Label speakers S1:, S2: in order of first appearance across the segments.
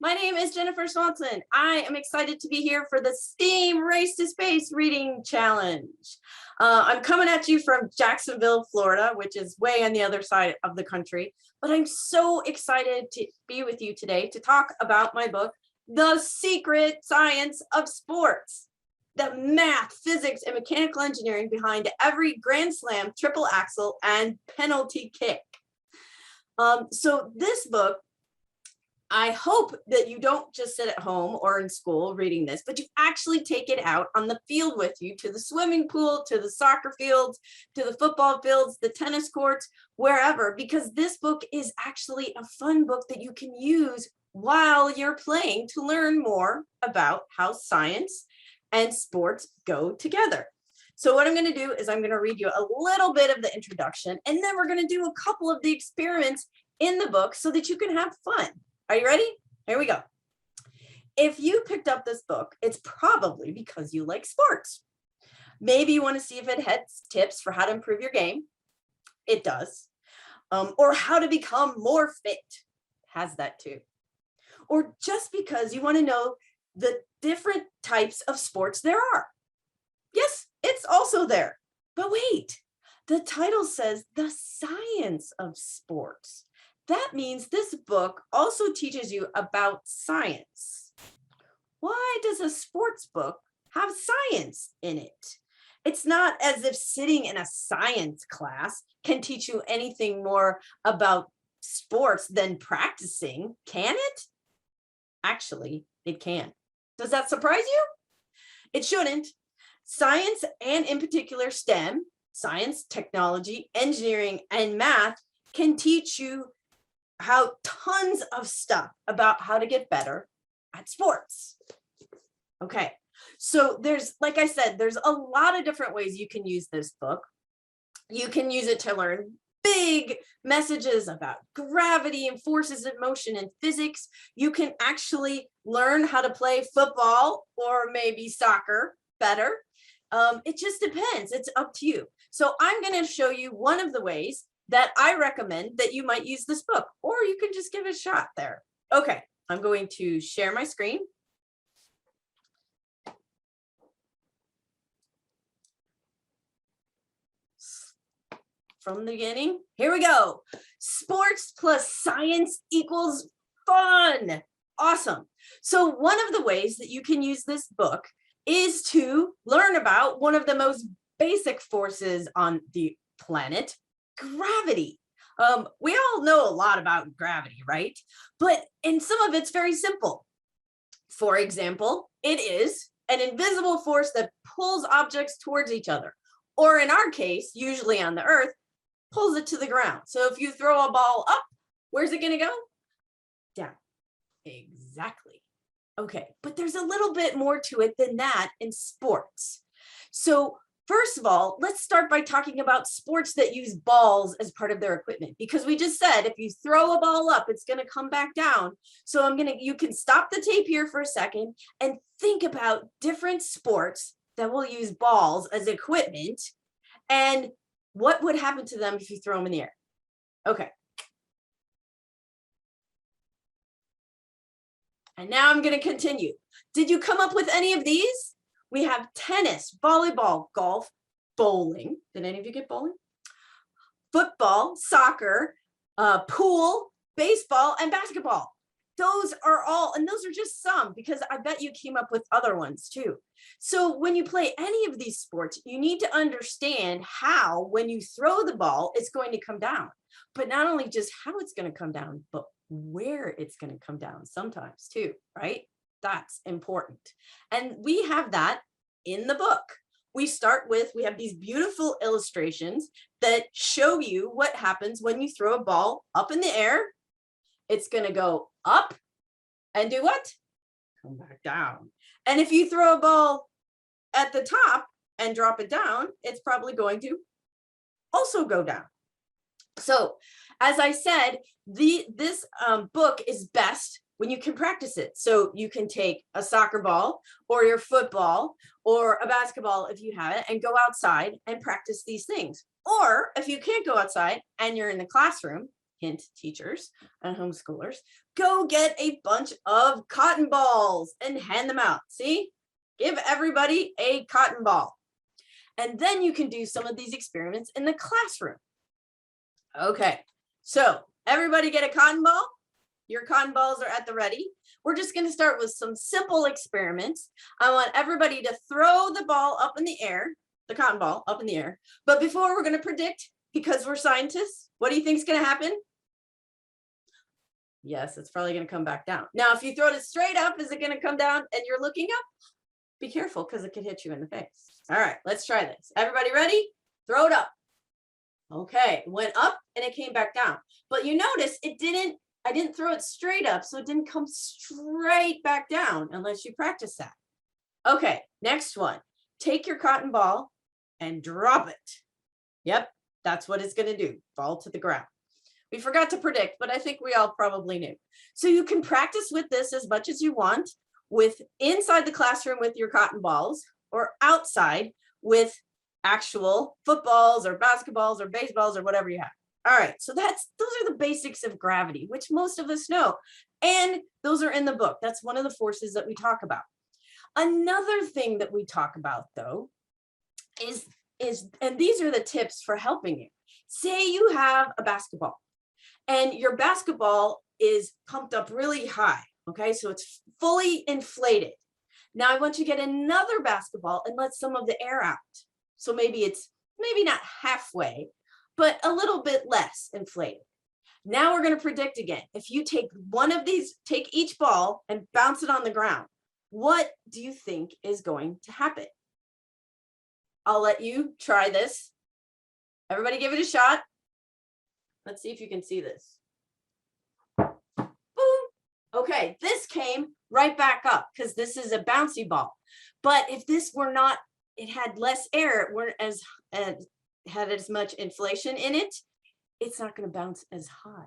S1: My name is Jennifer Swanson. I am excited to be here for the S.T.E.A.M Race to Space Reading Challenge. I'm coming at you from Jacksonville, Florida, which is way on the other side of the country. But I'm so excited to be with you today to talk about my book, The Secret Science of Sports. The math, physics, and mechanical engineering behind every Grand Slam, triple axel, and penalty kick. So this book, I hope that you don't just sit at home or in school reading this, but you actually take it out on the field with you, to the swimming pool, to the soccer fields, to the football fields, the tennis courts, wherever, because this book is actually a fun book that you can use while you're playing to learn more about how science and sports go together. So what I'm going to do is I'm going to read you a little bit of the introduction, and then we're going to do a couple of the experiments in the book so that you can have fun. Are you ready? Here we go. If you picked up this book, it's probably because you like sports. Maybe you want to see if it has tips for how to improve your game. It does. Or how to become more fit. Has that too. Or just because you want to know the different types of sports there are. Yes, it's also there. But wait, the title says the science of sports. That means this book also teaches you about science. Why does a sports book have science in it? It's not as if sitting in a science class can teach you anything more about sports than practicing, can it? Actually, it can. Does that surprise you? It shouldn't. Science, and in particular STEM, science, technology, engineering, and math, can teach you how tons of stuff about how to get better at sports. Okay, so there's, like I said, there's a lot of different ways you can use this book. You can use it to learn big messages about gravity and forces of motion and physics. You can actually learn how to play football or maybe soccer better. It just depends. It's up to you. So I'm going to show you one of the ways that I recommend that you might use this book, or you can just give it a shot there. Okay, I'm going to share my screen. From the beginning, here we go. Sports plus science equals fun. Awesome. So one of the ways that you can use this book is to learn about one of the most basic forces on the planet, gravity. We all know a lot about gravity, right? And some of it's very simple. For example, it is an invisible force that pulls objects towards each other, or in our case, usually on the earth, pulls it to the ground. So if you throw a ball up, where's it going to go? Down. Exactly. Okay, but there's a little bit more to it than that in sports. So first of all, let's start by talking about sports that use balls as part of their equipment, because we just said if you throw a ball up, it's going to come back down. So you can stop the tape here for a second and think about different sports that will use balls as equipment and what would happen to them if you throw them in the air. Okay. And now I'm going to continue. Did you come up with any of these? We have tennis, volleyball, golf, bowling. Did any of you get bowling? Football, soccer, pool, baseball, and basketball. Those are all, and those are just some, because I bet you came up with other ones too. So when you play any of these sports, you need to understand how, when you throw the ball, it's going to come down. But not only just how it's going to come down, but where it's going to come down sometimes too, right? That's important. And we have that in the book. We have these beautiful illustrations that show you what happens when you throw a ball up in the air. It's going to go up and do what? Come back down. And if you throw a ball at the top and drop it down, it's probably going to also go down. So as I said, this book is best when you can practice it. So you can take a soccer ball or your football or a basketball if you have it and go outside and practice these things. Or if you can't go outside and you're in the classroom, hint teachers and homeschoolers, go get a bunch of cotton balls and hand them out. See, give everybody a cotton ball. And then you can do some of these experiments in the classroom. Okay, so everybody get a cotton ball. Your cotton balls are at the ready. We're just going to start with some simple experiments. I want everybody to throw the ball up in the air, the cotton ball up in the air. But before, we're going to predict, because we're scientists, what do you think is going to happen? Yes, it's probably going to come back down. Now, if you throw it straight up, is it going to come down and you're looking up? Be careful, because it could hit you in the face. All right, let's try this. Everybody ready? Throw it up. Okay, it went up and it came back down. But you notice I didn't throw it straight up, so it didn't come straight back down unless you practice that. Okay, next one. Take your cotton ball and drop it. Yep, that's what it's going to do. Fall to the ground. We forgot to predict, but I think we all probably knew. So you can practice with this as much as you want, with inside the classroom with your cotton balls, or outside with actual footballs or basketballs or baseballs or whatever you have. All right, so those are the basics of gravity, which most of us know. And those are in the book. That's one of the forces that we talk about. Another thing that we talk about, though, is and these are the tips for helping you. Say you have a basketball and your basketball is pumped up really high, okay? So it's fully inflated. Now I want you to get another basketball and let some of the air out. So maybe not halfway, but a little bit less inflated. Now we're going to predict again. If you take one of these, take each ball and bounce it on the ground, what do you think is going to happen? I'll let you try this. Everybody give it a shot. Let's see if you can see this. Boom. Okay, this came right back up because this is a bouncy ball. But if this were not, it had less air, it weren't had as much inflation in it, it's not going to bounce as high.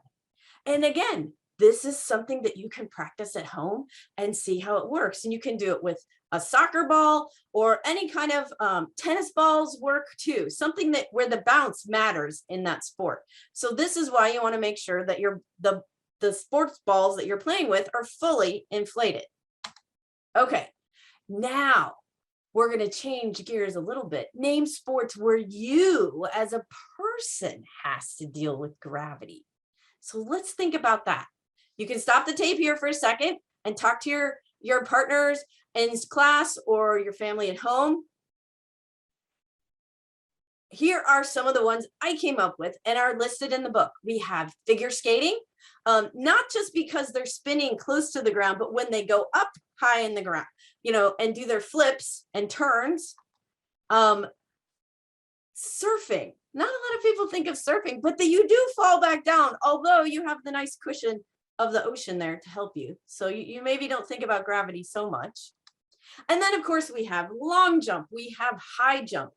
S1: And again, this is something that you can practice at home and see how it works. And you can do it with a soccer ball or any kind of tennis balls work too, something where the bounce matters in that sport. So this is why you want to make sure that the sports balls that you're playing with are fully inflated. Okay, now we're going to change gears a little bit. Name sports where you as a person has to deal with gravity. So let's think about that. You can stop the tape here for a second and talk to your partners in class or your family at home. Here are some of the ones I came up with and are listed in the book. We have figure skating, not just because they're spinning close to the ground, but when they go up high in the ground, and do their flips and turns. Surfing. Not a lot of people think of surfing, but you do fall back down, although you have the nice cushion of the ocean there to help you. So you maybe don't think about gravity so much. And then, of course, we have long jump. We have high jump.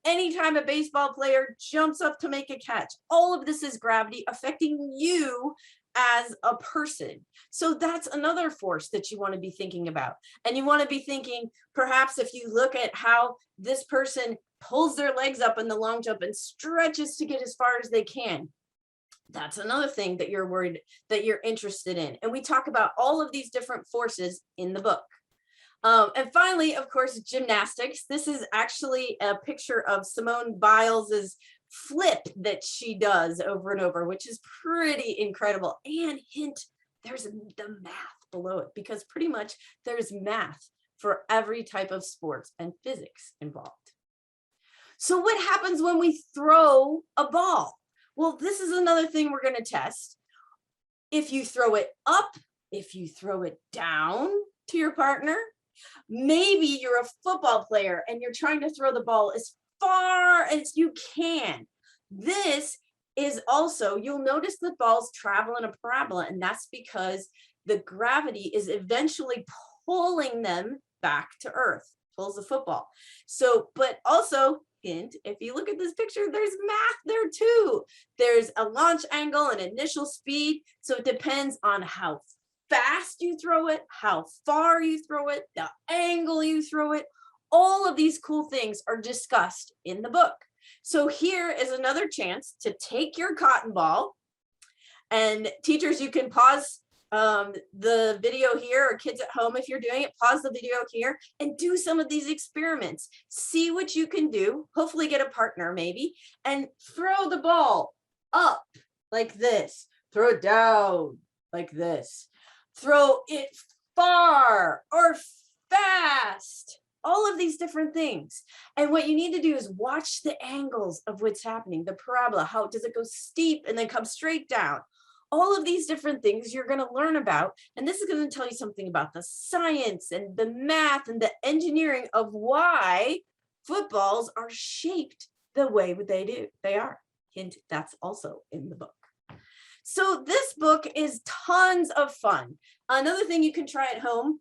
S1: Anytime a baseball player jumps up to make a catch, all of this is gravity affecting you as a person. So that's another force that you want to be thinking about. And you want to be thinking, perhaps if you look at how this person pulls their legs up in the long jump and stretches to get as far as they can. That's another thing that you're interested in. And we talk about all of these different forces in the book. And finally, of course, gymnastics. This is actually a picture of Simone Biles's flip that she does over and over, which is pretty incredible. And hint, there's the math below it, because pretty much there's math for every type of sports and physics involved. So what happens when we throw a ball? Well, this is another thing we're going to test. If you throw it up, if you throw it down to your partner, maybe you're a football player and you're trying to throw the ball as far as you can. This is also, you'll notice the balls travel in a parabola, and that's because the gravity is eventually pulling them back to earth, pulls the football. So, but also, hint, if you look at this picture, there's math there too. There's a launch angle and initial speed. So it depends on how fast you throw it, how far you throw it, the angle you throw it. All of these cool things are discussed in the book. So here is another chance to take your cotton ball And teachers, you can pause the video here, or kids at home, if you're doing it, pause the video here and do some of these experiments. See what you can do, hopefully get a partner maybe, and throw the ball up like this, throw it down like this, throw it far or fast, all of these different things. And what you need to do is watch the angles of what's happening, the parabola, how does it go steep and then come straight down? All of these different things you're going to learn about. And this is going to tell you something about the science and the math and the engineering of why footballs are shaped the way they are. Hint, that's also in the book. So this book is tons of fun. Another thing you can try at home,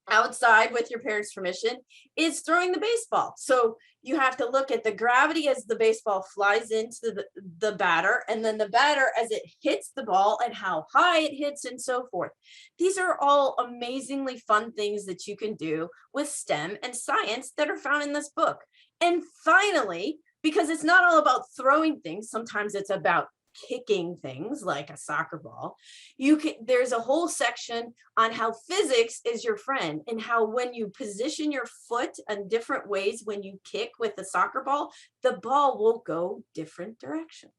S1: outside with your parents' permission, is throwing the baseball. So you have to look at the gravity as the baseball flies into the batter, and then the batter as it hits the ball and how high it hits and so forth. These are all amazingly fun things that you can do with STEM and science that are found in this book. And finally, because it's not all about throwing things, sometimes it's about kicking things like a soccer ball. There's a whole section on how physics is your friend, and how when you position your foot in different ways when you kick with the soccer ball, the ball will go different directions.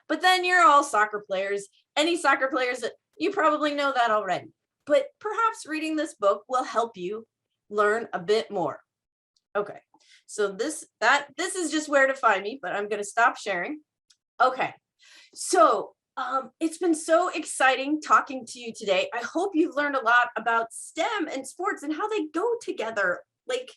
S1: But then you're all soccer players. Any soccer players, that you probably know that already. But perhaps reading this book will help you learn a bit more. Okay, so this is just where to find me, but I'm going to stop sharing. Okay. So it's been so exciting talking to you today. I hope you've learned a lot about STEM and sports and how they go together, like,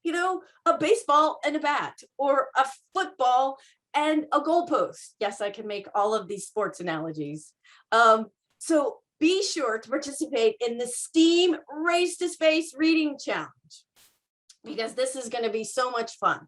S1: you know, a baseball and a bat, or a football and a goalpost. Yes, I can make all of these sports analogies. So be sure to participate in the STEAM Race to Space Reading Challenge, because this is going to be so much fun.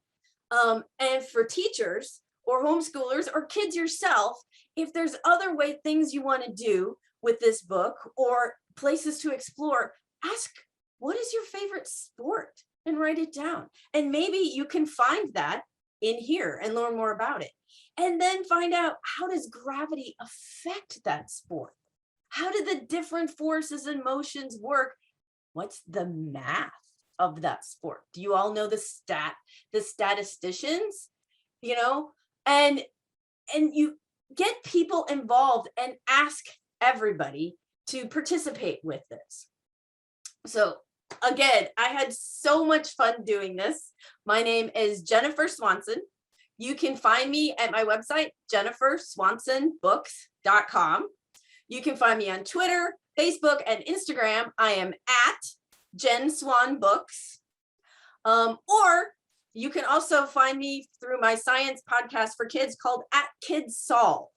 S1: And for teachers or homeschoolers or kids yourself, if there's other things you want to do with this book or places to explore, ask, what is your favorite sport? And write it down. And maybe you can find that in here and learn more about it. And then find out, how does gravity affect that sport? How do the different forces and motions work? What's the math of that sport? Do you all know the statisticians? You know, and you get people involved and ask everybody to participate with this. So again, I had so much fun doing this. My name is Jennifer Swanson. You can find me at my website, jenniferswansonbooks.com. You can find me on Twitter, Facebook, and Instagram. I am at Jen Swan Books. Or you can also find me through my science podcast for kids called At Kids Solve.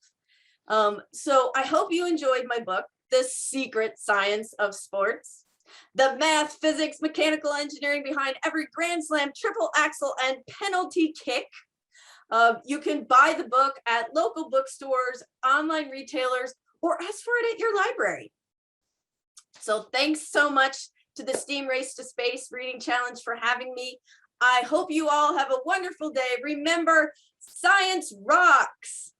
S1: So I hope you enjoyed my book, The Secret Science of Sports, the math, physics, mechanical engineering behind every grand slam, triple axel, and penalty kick. You can buy the book at local bookstores, online retailers, or ask for it at your library. So thanks so much to the STEAM Race to Space Reading Challenge for having me. I hope you all have a wonderful day. Remember, science rocks.